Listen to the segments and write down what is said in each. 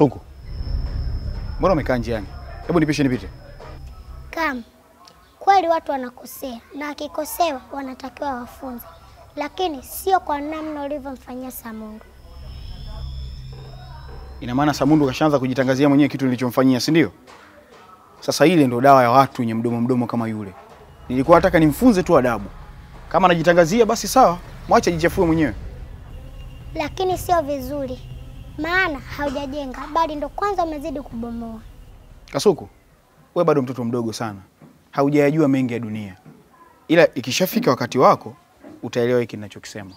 Kasuku. Mbona umekaa njiani? Hebu nipishe nipite. Kam, kweli watu wanakosea na akikosewa wanatakiwa wafunze. Lakini sio kwa namna ulivyomfanyia Samundu. Ina maana Samundu kashaanza kujitangazia mwenyewe kitu nilichomfanyia, si ndio? Sasa ile ndio dawa ya watu wenye mdomo kama yule. Nilikuwa nataka nimfunze tu adabu. Kama anajitangazia basi sawa, mwache ajichafue mwenyewe. Lakini sio vizuri. Maana haujajenga bali ndo kwanza umezidi kubomoa. Kasuku, wewe bado mtoto mdogo sana. Haujayajua mengi ya dunia. Ila ikishafika wakati wako utaelewa hiki ninachokisema.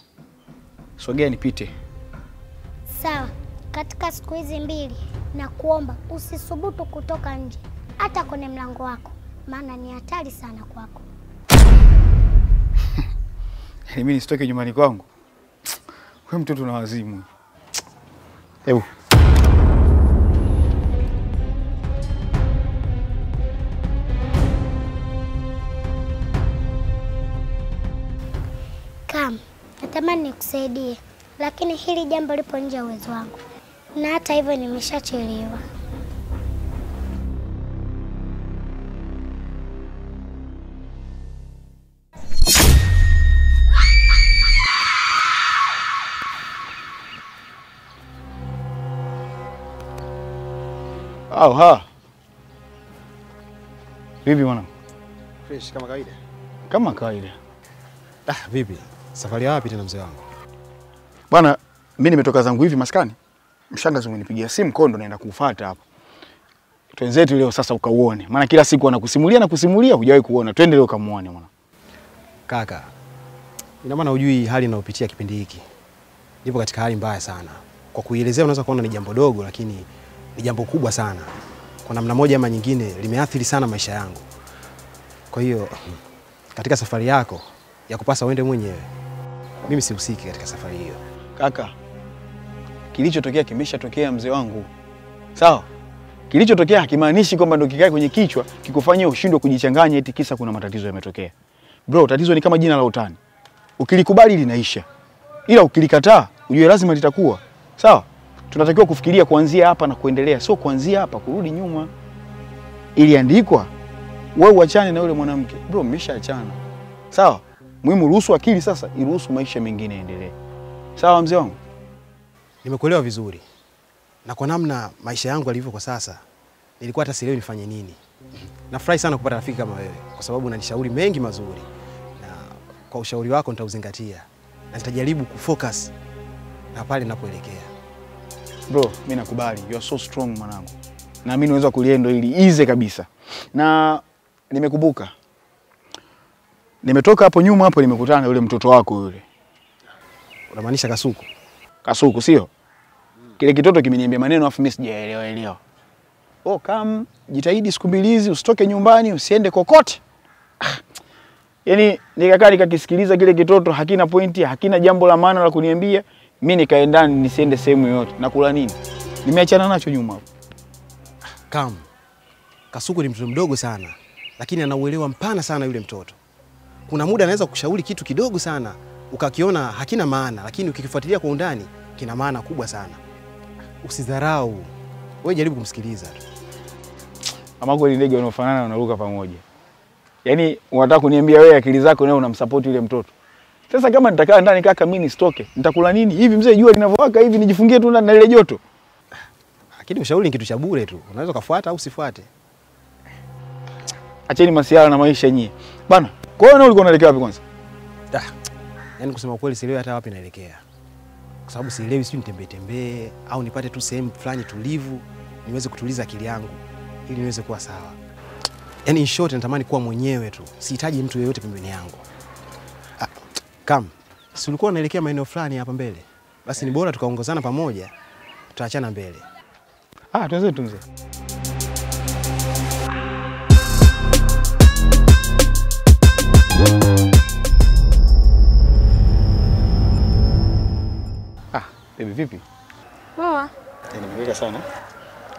Sogea nipite. Sawa. Katika siku hizi 2 na kuomba usisubutu kutoka nje hata kwenye mlango wako, maana ni hatari sana kwako. Mimi nisitoke nyumbani kwangu. Wewe mtoto na wazimu. Hebu. Kam, natamani nikusaidie, lakini hili jambo lipo nje ya uwezo wangu. Na hata hivyo nimeshachelewa. Ha. Vipi mwana? Fresh kama kawaida. Kama kawaida. Vipi? Safari wapi tena mzee wangu? Bwana, mimi nimetoka zangu hivi maskani. Mshangazi umenipigia simu Kondo naenda kufuata hapa. Twenzetu leo sasa ukauone. Maana kila siku anakusimulia hujawahi kuona. Twende leo kamuone mwana. Kaka. Ina maana hujui hali ninayopitia kipindi hiki. Nipo katika hali mbaya sana. Kwa kuielezea unaweza kuona ni jambo dogo lakini ni jambo kubwa sana. Kwa namna moja ama nyingine limeathiri sana maisha yangu. Kwa hiyo katika safari yako ya kupasa uende mwenyewe. Mimi sihusiki katika safari hiyo. Kaka, kilichotokea kimeshatokea mzee wangu. Sawa? Kilichotokea hakimaanishi kwamba ndio kikae kwenye kichwa kikufanyia ushindwe kujichanganya eti kisa kuna matatizo yametokea. Bro, tatizo ni kama jina la utani. Ukilikubali linaisha. Ila ukilikataa, ujue lazima litakuwa. Sawa? Tunatakiwa kufikiria kuanzia hapa na kuendelea, sio kuanzia hapa kurudi nyuma. Iliandikwa wewe uachane na yule mwanamke. Bro, mmeshaachana. Sawa? Muhimu ruhusu akili sasa iruhusu maisha mengine yaendelee. Sawa mzee wangu? Nimekuelewa vizuri. Na kwa namna maisha yangu yalivyo kwa sasa, nilikuwa hata sielewi nifanye nini. Nafurahi sana kupata rafiki kama wewe kwa sababu unanishauri mengi mazuri. Na kwa ushauri wako nitauzingatia. Na nitajaribu kufocus na pale ninapoelekea. Bro, mimi nakubali. You are so strong mwanangu. Na mimi naweza kuliendo ili easy kabisa. Na nimekumbuka. Nimetoka hapo nyuma hapo nimekutana na yule mtoto wako yule. Unamaanisha Kasuku? Kasuku sio? Kile kitoto kimeniambia maneno afu mimi sijaelewa. Oh, jitahidi siku 2 hizi usitoke nyumbani, usiende kokote. Yaani nikakaa nikakisikiliza kile kitoto hakina pointi, hakina jambo la maana la kuniambia. Mimi nikaenda nisiende sehemu yoyote. Na kula nini? Nimeachana nacho nyuma hapo. Kasuku ni mtoto mdogo sana, lakini anauelewa mpana sana yule mtoto. Kuna muda anaweza kukushauri kitu kidogo sana, ukakiona hakina maana, lakini ukikifuatilia kwa undani kina maana kubwa sana. Usidharau. Wewe jaribu kumsikiliza tu. Ama kweli ndege wanaofanana wanaruka pamoja. Yaani unataka kuniambia wewe akili zako nawe unamsupport yule mtoto. Sasa kama nitakaa ndani kaka mimi nisitoke, nitakula nini? Hivi mzee jua linavyowaka hivi nijifungie tu ndani na ile joto. Lakini ushauri ni kitu cha bure tu. Unaweza kufuata au usifuate. Acheni masiala na maisha nyie. Bana, kwa hiyo ulikuwa unaelekea wapi kwanza? Yaani kusema kweli sielewi hata wapi naelekea. Kwa sababu sielewi sio nitembee au nipate tu sehemu fulani tulivu niweze kutuliza akili yangu ili niweze kuwa sawa. Yaani in short natamani kuwa mwenyewe tu. Sihitaji mtu yeyote pembeni yangu. Si ulikuwa unaelekea maeneo fulani hapa mbele? Basi ni bora tukaongozana pamoja. Tutaachana mbele. Tuanze tu mzee. Baby vipi? Poa. Nimeweka sana?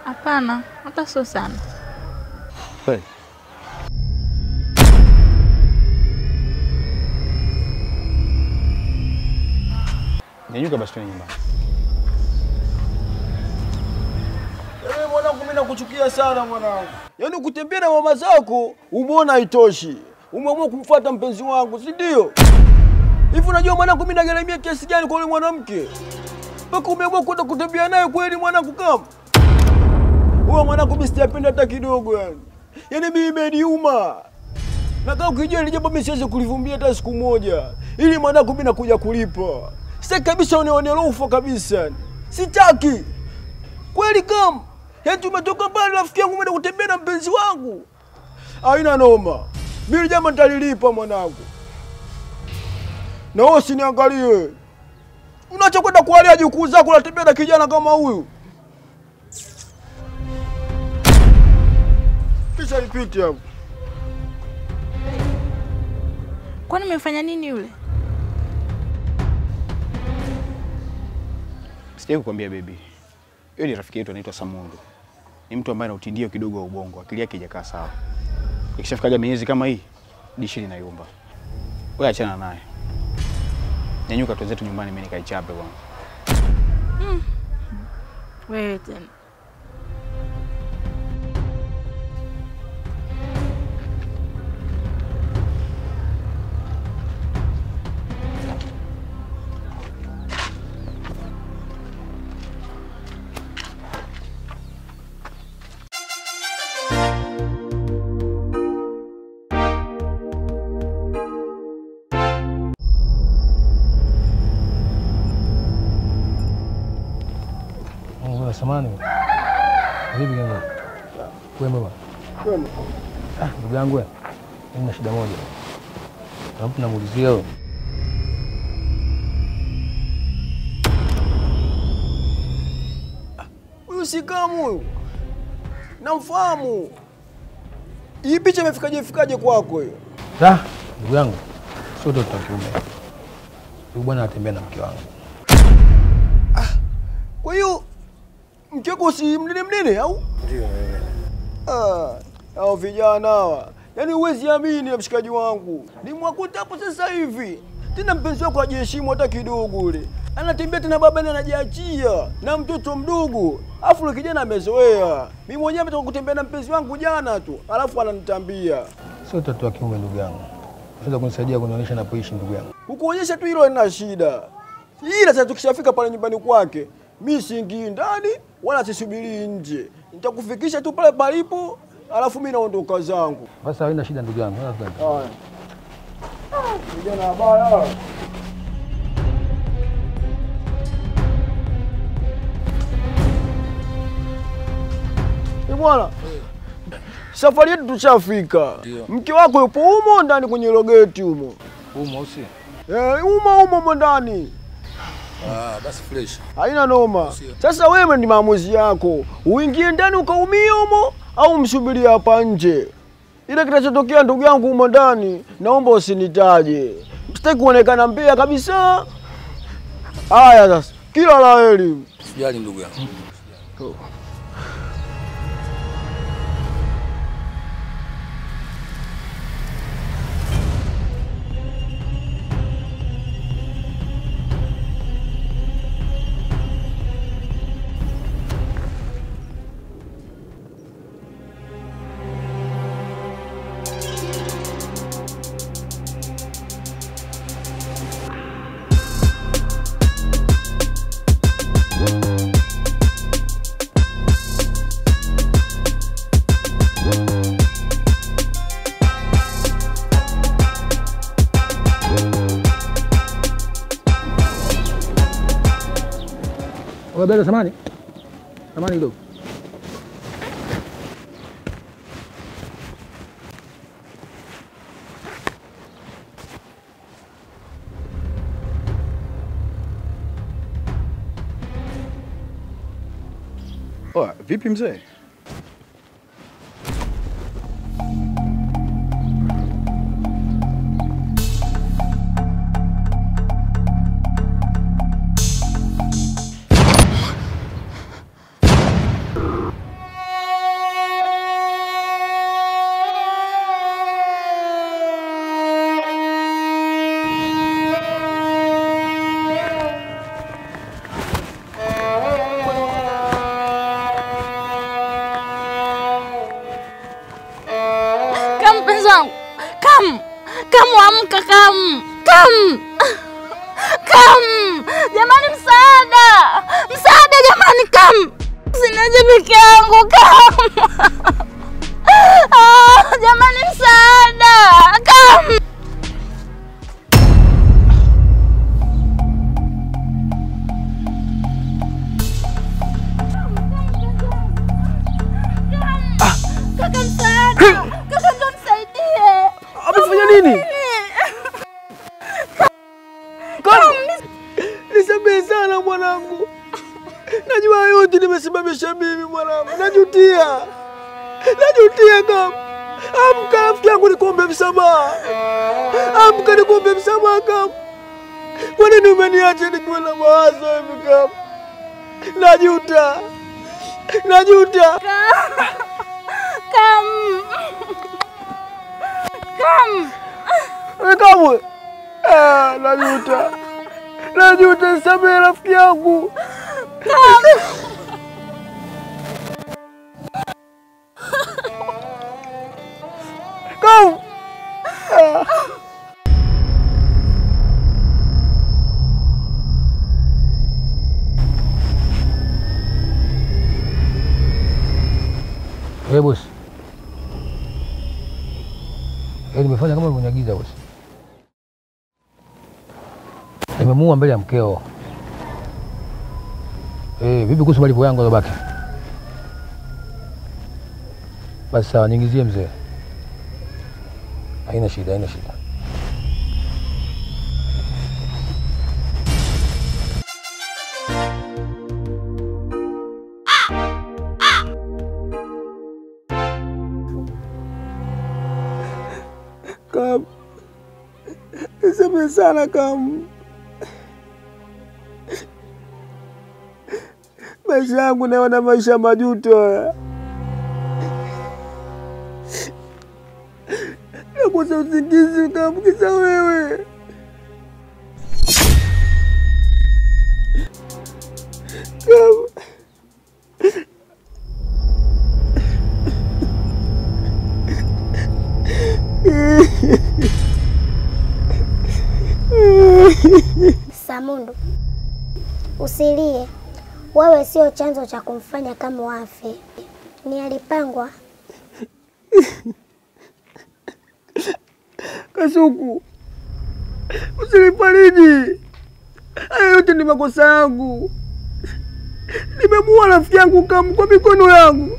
Hapana, hata sio sana. Kweli? Nyanyuka basi tuende nyumbani. mimi nakuchukia sana mwanangu. Yaani kutembea na mama zako umeona haitoshi. Umeamua kumfuata mpenzi wangu, si ndio? Hivi unajua mwanangu mimi nagharamia kiasi gani kwa yule mwanamke? Mpaka umeamua kwenda kutembea naye kweli mwanangu kama? Wewe mwanangu mimi sijapenda hata kidogo yani. Yaani mimi imeniuma. Na kama ukijua ile jambo mimi siwezi kulivumilia hata siku moja. Ili mwanangu mimi nakuja kulipa. Sitaki kabisa unione roho kabisa. Sitaki. Kweli kama yaani tumetoka mbali rafiki yangu mimi kutembea na mpenzi wangu. Haina noma. Mimi jambo nitalilipa mwanangu. Na wewe usiniangalie. Unachokwenda kualia jukuu zako unatembea na kijana kama huyu. Kisha nipite hapo. Kwani umefanya nini yule? Sitaki kukwambia baby. Yule ni rafiki yetu anaitwa Samundu. Ni mtu ambaye ana utindio kidogo wa ubongo, akili yake haijakaa sawa. Ikishafikaga miezi kama hii, dishi linayumba. Wewe achana naye. Nyanyuka tuanze tu nyumbani, mimi nikaichape bwana. Wewe tena. Samani. Vipi gangu? Kwema bwana. Kwema. Ndugu yangu wewe. Nina shida moja. Hapo namuulizia wewe. Huyu si kama huyu. Namfahamu. Hii picha imefikaje kwako hiyo? Ndugu yangu. Sio ndo tutakiume. Huyu bwana anatembea na mke wangu. Kwa hiyo mke wako si mnene au? Ndio wewe. Hao vijana hawa. Yaani huwezi amini ya mshikaji wangu. Nimwakuta hapo sasa hivi. Tena mpenzi wako hajiheshimu hata kidogo ule. Anatembea tena babani anajiachia na mtoto mdogo. Alafu yule kijana amezoea. Mimi mwenyewe nimetoka kutembea na mpenzi wangu jana tu. Alafu ananitambia. Sio mtoto wa kiume ndugu yangu. Unaweza kunisaidia kunionyesha napoishi ndugu yangu? Kukuonyesha tu hilo lina shida. Ila sasa tukishafika pale nyumbani kwake, mimi siingii ndani wala sisubiri nje. Nitakufikisha tu pale palipo, alafu mimi naondoka zangu. Basi haina shida ndugu yangu. Haya. Vijana habari. Bwana. Safari yetu tushafika. Mke wako yupo humo ndani kwenye logeti humo. Humo usi? Humo ndani. Basi fresh. Haina noma. Sasa wewe ni maamuzi yako. Uingie ndani ukaumie humo au msubirie hapa nje. Ile kitachotokea ndugu yangu humo ndani, naomba usinitaje. Sitaki kuonekana mbea kabisa. Haya sasa. Kila laheri. Sijali ndugu yangu. Bado samani kidogo. Vipi mzee? Kam! Kam, amka Kam! Kam! Kam! Jamani msaada! Msaada jamani Kam! Sinaje peke yangu Kam! Jamani msaada! Kam! Kaka msaada! Kaka ndo msaidie! Amefanya nini? Nisamehe sana mwanangu. Najua yote nimesababisha mimi mwanangu. Najutia. Najutia Kam. Amka rafiki yangu nikuombe msamaha. Amka nikuombe msamaha Kam. Kwa nini umeniacha nikiwa na mawazo hivi Kam? Najuta. Najuta. Kam! Kam! Kamwe. Najuta. Najuta, nisamehe rafiki yangu. Kam! Boss. Nimefanya kama ulivyoniagiza boss. Nimemuua mbele ya mkeo. Vipi kuhusu malipo yangu yalobaki? Basi sawa, niingizie mzee. Haina shida, haina shida. Kam. Nisamehe sana Kam. Maisha yangu naona maisha majuto haya. Nakosa usingizi Kam kisa wewe. Kam. Samundu, usilie. Wewe sio chanzo cha kumfanya kama wafe. Ni alipangwa. Kasuku, usinifariji. Haya yote ni makosa yangu. Nimemuua rafiki yangu Kam kwa mikono yangu.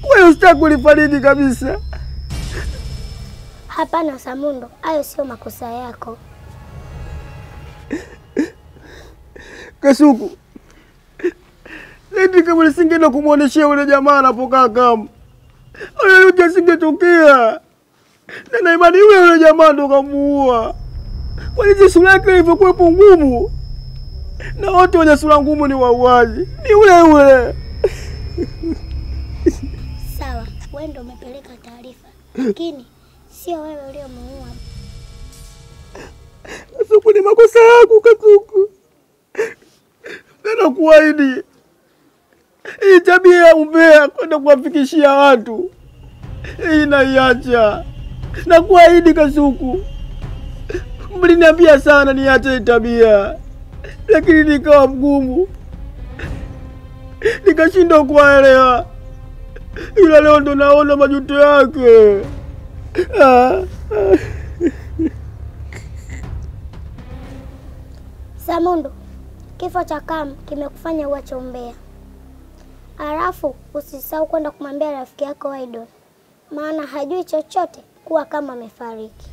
Kwa hiyo sitaki kunifariji kabisa. Hapana Samundu, hayo sio makosa yako. Kasuku, eti kama nisingeenda kumuoneshea yule jamaa anapokaa Kam, hayo yote yasingetokea. Na imani yule jamaa ndo kamuua. Kwa nini sura yake ilivyokuwa ngumu? Na wote wenye sura ngumu ni wauaji. Ni yule. Sawa, wewe ndio umepeleka taarifa. Lakini sio wewe uliyemuua. Kasuku, ni makosa yangu Kasuku. Nakuahidi. Hii tabia ya umbea kwenda kuwafikishia watu, hii naiacha. Nakuahidi Kasuku. Mliniambia sana niache tabia, lakini nikawa mgumu. Nikashindwa kuwaelewa. Ila leo ndo naona majuto yake. Samundu, kifo cha Kam kimekufanya uache umbea. Alafu usisahau kwenda kumwambia rafiki yako Idol, maana hajui chochote kuwa kama amefariki.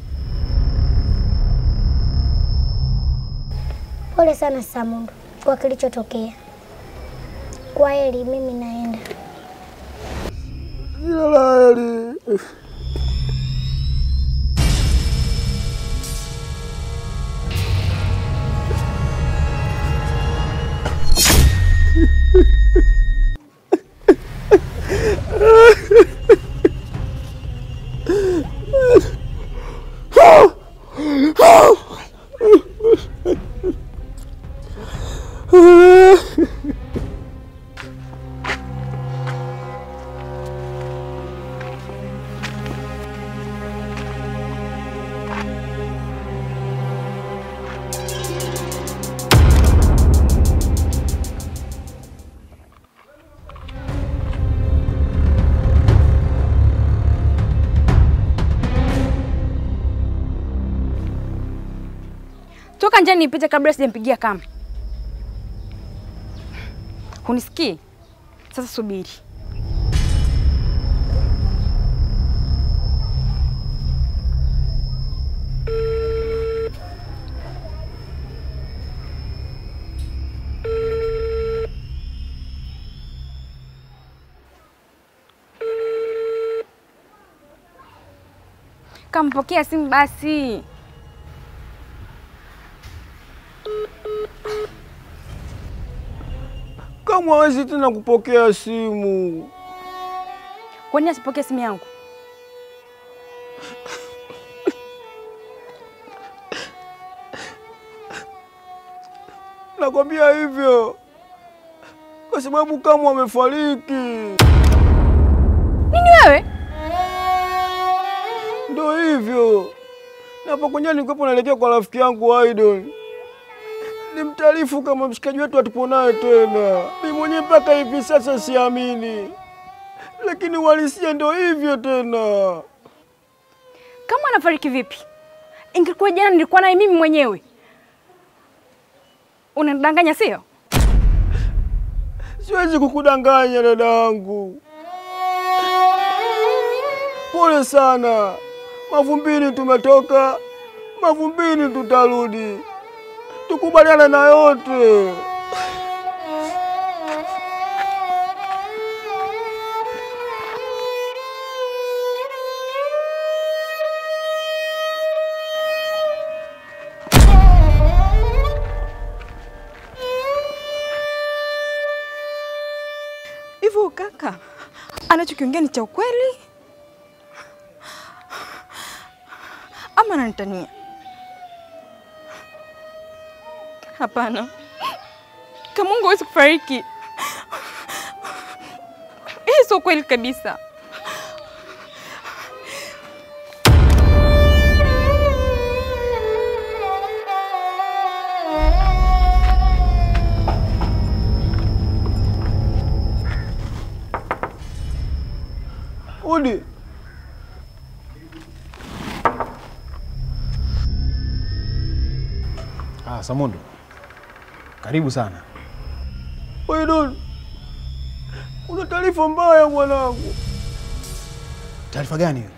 Pole sana Samundu kwa kilichotokea. Kwa heri, mimi naenda. Heri. Toka nje nipite kabla sijampigia kama. Unisikii? Sasa subiri. Kampokea simu basi. Kama hawezi tena kupokea simu. Kwa nini asipokee simu yangu? Nakwambia hivyo kwa sababu kama amefariki. Nini wewe? Ndio hivyo. Na hapo kwenye nilikuwa naelekea kwa rafiki yangu Idol. Nimtaarifu kama mshikaji wetu atupo naye tena. Mimi mwenyewe mpaka hivi sasa siamini. Lakini walisia ndio hivyo tena. Kama anafariki vipi? Ingekuwa jana nilikuwa naye mimi mwenyewe. Unanidanganya sio? Siwezi kukudanganya dada yangu. Pole sana. Mavumbini tumetoka, mavumbini tutarudi. Tukubaliana na yote. Hivyo kaka, anachokiongea ni cha ukweli? Ama ananitania? Hapana. Kama Mungu hawezi kufariki. Hii sio kweli kabisa. Udi. Samundu. Karibu sana. Idol. Una taarifa mbaya mwanangu. Taarifa gani hiyo?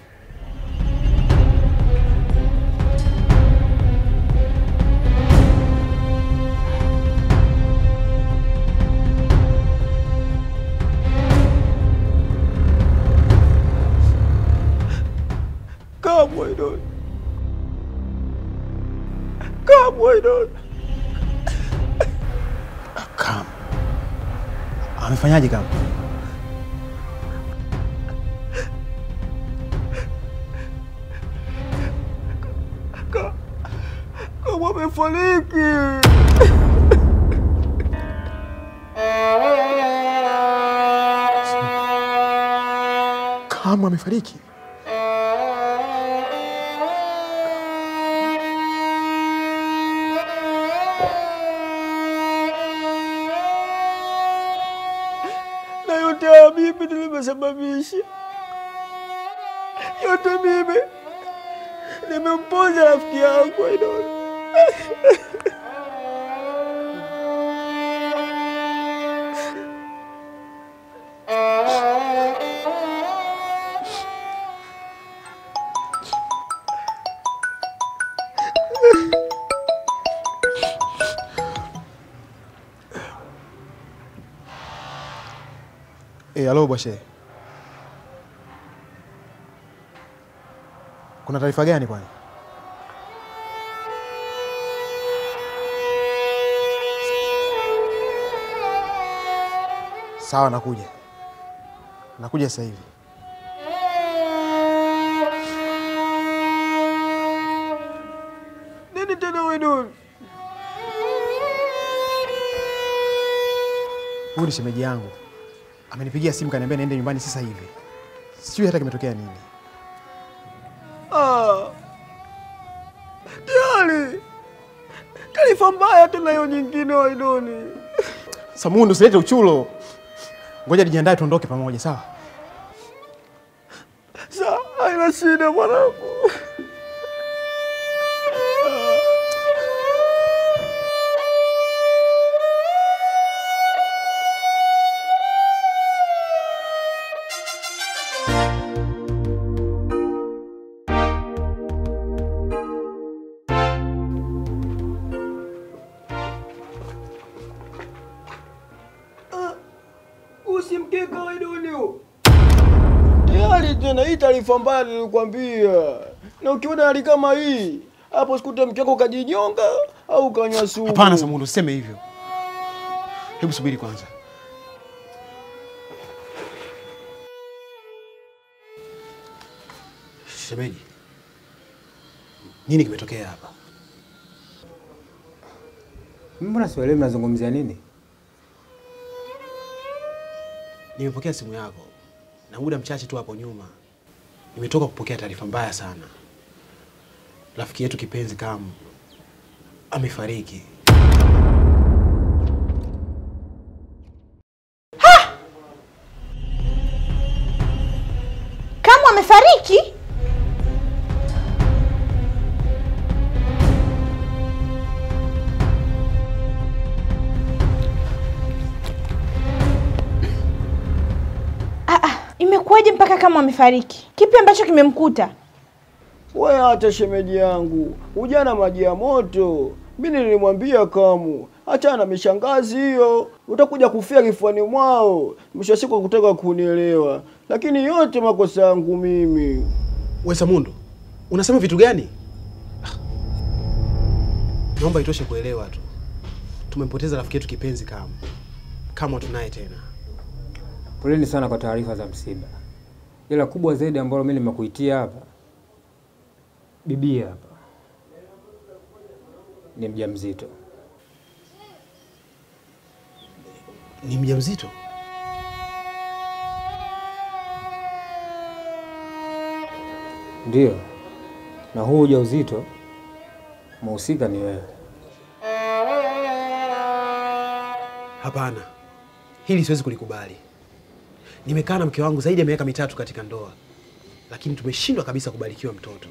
Come Idol. Come Idol. Kam. Amefanyaje Kam? Kama amefariki. Kam amefariki? Mimi nimesababisha. Yote mimi nimempoza rafiki yangu Idol. Halo Boshe. Kuna taarifa gani kwani? Sawa, nakuja. Nakuja sasa hivi. Nini tena Idol? Huyu ni shemeji yangu. Amenipigia simu kaniambia niende nyumbani sasa hivi. Sijui hata kimetokea nini. Tayari. Taarifa mbaya tena hiyo nyingine Idol. Samundu, usilete uchulo. Ngoja nijiandae tuondoke pamoja, sawa? Sawa, haina shida mwanangu. tena hii taarifa mbaya nilikwambia. Na ukiona hali kama hii, hapo sikute mke wako kajinyonga au kanywa sumu. Hapana Samundo, useme hivyo. Hebu subiri kwanza. Shemeji, nini kimetokea hapa? Mbona sielewi mnazungumzia nini? Nimepokea simu yako na muda mchache tu hapo nyuma nimetoka kupokea taarifa mbaya sana. Rafiki yetu kipenzi Kamu amefariki. Kamu amefariki? Imekuwaje mpaka Kamu amefariki? Kipi ambacho kimemkuta? Wewe hata shemeji yangu, ujana maji ya moto. Mimi nilimwambia Kamu, achana na mishangazi hiyo, utakuja kufia kifuani mwao. Mwisho wa siku kutaka kunielewa, lakini yote makosa yangu mimi. Wewe Samundo, unasema vitu gani? Naomba itoshe kuelewa tu. Tumempoteza rafiki yetu kipenzi Kamu. Kama tunaye tena. Poleni sana kwa taarifa za msiba. Ila kubwa zaidi ambalo mimi nimekuitia hapa, bibi hapa ni mjamzito. Ni mjamzito? Ndio. Na huu ujauzito mhusika ni wewe. Hapana. Hili siwezi kulikubali. Nimekaa na mke wangu zaidi ya miaka 3 katika ndoa, lakini tumeshindwa kabisa kubarikiwa mtoto.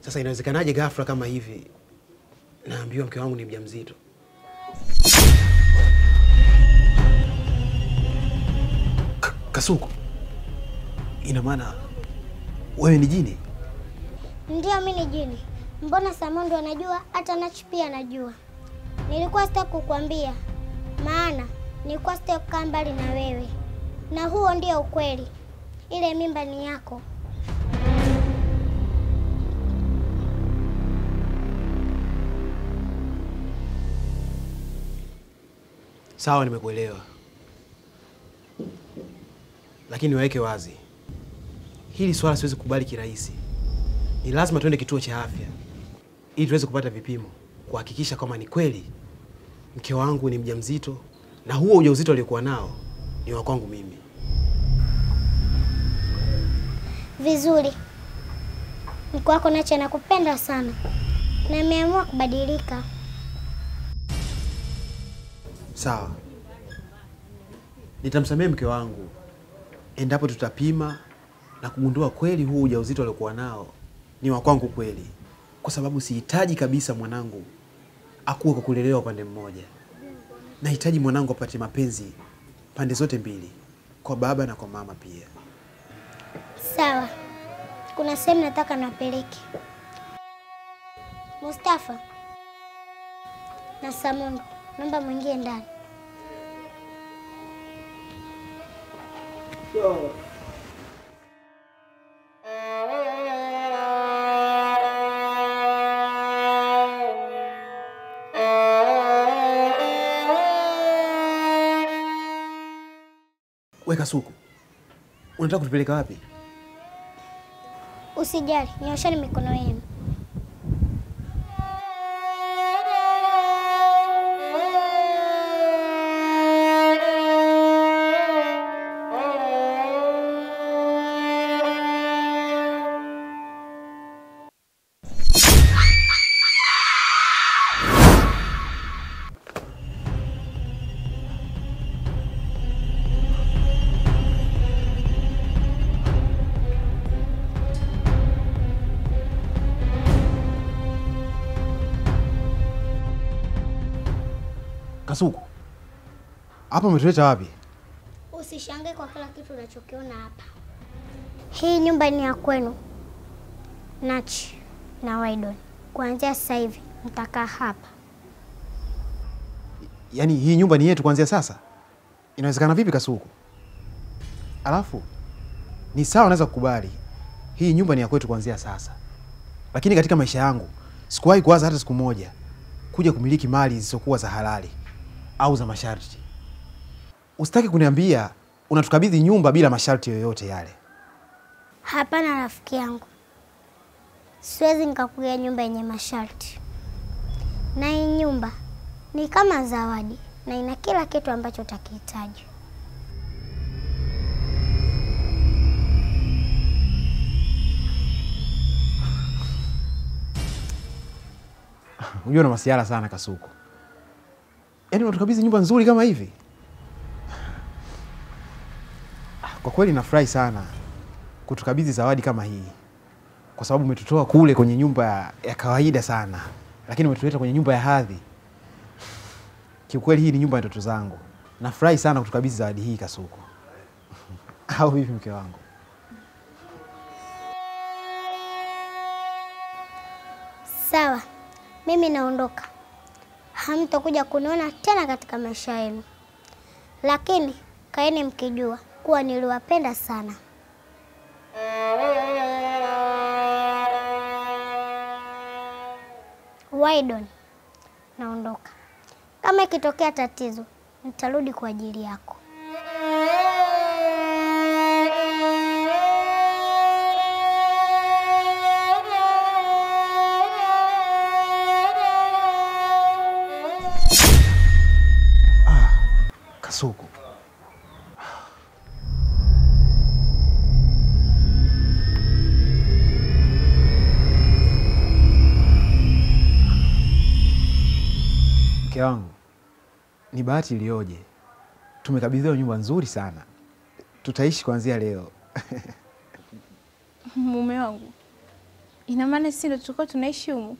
Sasa inawezekanaje ghafla kama hivi naambiwa mke wangu ni mjamzito? Kasuku, ina maana wewe ni jini? Ndio, mimi ni jini. Mbona Samundo anajua, hata Nachi pia anajua. Nilikuwa sitaki kukuambia, maana nilikuwa sitaki kukaa mbali na wewe. Na huo ndio ukweli. Ile mimba ni yako. Sawa, nimekuelewa. Lakini niweke wazi. Hili swala siwezi kukubali kirahisi. Ni lazima tuende kituo cha afya ili tuweze kupata vipimo kuhakikisha kama ni kweli mke wangu ni mjamzito na huo ujauzito aliokuwa nao ni wa kwangu mimi. Vizuri. Mke wako Nachi anakupenda sana na ameamua kubadilika. Sawa. Nitamsamehe mke wangu endapo tutapima na kugundua kweli huu ujauzito aliokuwa nao ni wa kwangu kweli, kwa sababu sihitaji kabisa mwanangu akuwe kwa kulelewa pande mmoja. Nahitaji mwanangu apate mapenzi pande zote mbili, kwa baba na kwa mama pia. Sawa. Kuna sehemu nataka napeleke. Mustafa na Samundo, naomba mwingie ndani. Weka Suku, unataka kutupeleka wapi? Usijali, nyosheni mikono yenu. Kasuku, hapa umetuleta wapi? Usishangae kwa kila kitu unachokiona hapa. Hii nyumba ni ya kwenu, Nachi na Wydon. Kuanzia sasa hivi mtakaa hapa. Yaani hii nyumba ni yetu kuanzia sasa? Inawezekana vipi Kasuku? Alafu Ni sawa, naweza kukubali. Hii nyumba ni ya kwetu kuanzia sasa. Lakini katika maisha yangu sikuwahi kuwaza hata siku moja kuja kumiliki mali zisizokuwa za halali au za masharti. Usitaki kuniambia unatukabidhi nyumba bila masharti yoyote yale. Hapana rafiki yangu, siwezi nikakugia nyumba yenye masharti. Na hii nyumba ni kama zawadi na ina kila kitu ambacho utakihitaji. Unajua na masiara sana Kasuku. Yaani unatukabidhi nyumba nzuri kama hivi? Kwa kweli nafurahi sana kutukabidhi zawadi kama hii. Kwa sababu umetutoa kule kwenye nyumba ya kawaida sana, lakini umetuleta kwenye nyumba ya hadhi. Kiukweli hii ni nyumba ya ndoto zangu. Nafurahi sana kutukabidhi zawadi hii Kasuku. Au vipi mke wangu? Sawa, mimi naondoka. Hamtakuja kuniona tena katika maisha yenu. Lakini kaeni mkijua kuwa niliwapenda sana. Wydon, naondoka. Kama ikitokea tatizo, nitarudi kwa ajili yako. Kasuku. Mke wangu, ni bahati iliyoje. Tumekabidhiwa nyumba nzuri sana. Tutaishi kuanzia leo. Mume wangu, ina maana sisi ndio tulikuwa tunaishi humu?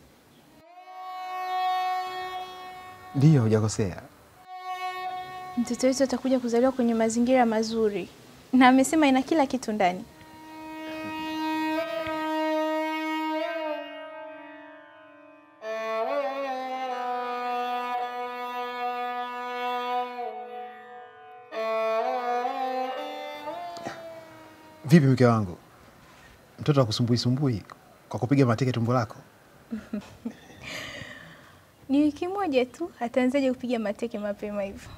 Ndiyo, hujakosea. Mtoto wetu atakuja kuzaliwa kwenye mazingira mazuri, na amesema ina kila kitu ndani. Vipi mke wangu? Mtoto akusumbui kwa kupiga mateke tumbo lako? Ni wiki moja tu, ataanzaje kupiga mateke mapema hivyo?